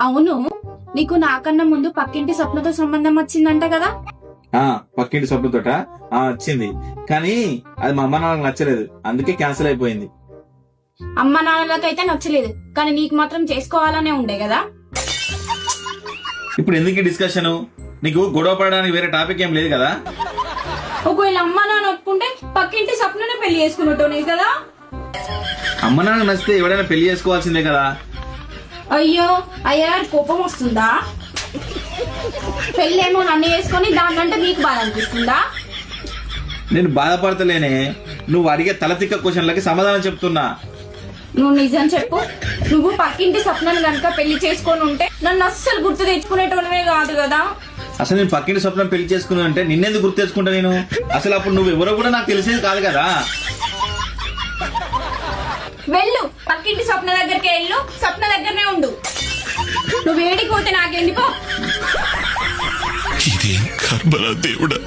అవును, నీకు నాకన్నా ముందు పక్కింటి స్వప్నతో సంబంధం వచ్చిందంట కదా? పక్కింటి స్వప్నతోట వచ్చింది, కానీ అది మా అమ్మ నాన్నకు నచ్చలేదు, అందుకే క్యాన్సిల్ అయిపోయింది. అమ్మ నాన్నలకైతే నచ్చలేదు, కానీ నీకు మాత్రం చేసుకోవాలనే ఉండే కదా. ఇప్పుడు ఎందుకు ఈ డిస్కషన్? నీకు గొడవ పడడానికి వేరే టాపిక్ ఏం లేదు కదా? ఒకవేళ అమ్మ నాన్న ఒప్పుకుంటే పక్కింటి స్వప్ననే పెళ్లి చేసుకున్నట్టు కదా. అమ్మ నాన్న నచ్చితే ఎవడైనా పెళ్లి చేసుకోవాల్సిందే కదా. అయ్యో అయ్యగారు కోపం వస్తుందా? పెళ్ళేమో నన్ను చేసుకొని దాన్నంటే నీకు బాధ అనిపిస్తుందా? నేను బాధపడతలేనే, నువ్వు అడిగే తలతిక్క క్వశ్చన్లకి సమాధానం చెప్తున్నా. నువ్వు నిజం చెప్పు. నువ్వు పక్కింటి స్వప్నాన్ని గనుక పెళ్లి చేసుకొని ఉంటే నన్ను అస్సలు గుర్తు తెచ్చుకునేటోనివే కాదు కదా. అసలు నేను పక్కింటి స్వప్నం పెళ్లి చేసుకున్నా అంటే నిన్నెందుకు గుర్తు తెచ్చుకుంటా నేను? అసలు అప్పుడు నువ్వు ఎవరో కూడా నాకు తెలిసేది కాదు కదా. వెళ్ళు, పక్కింటి స్వప్న దగ్గరికి వెళ్ళు, స్వప్న దగ్గరనే ఉండు. నువ్వు వేడికి పోతే నాకేంది పో. ఇదేం కర్మరా దేవుడా.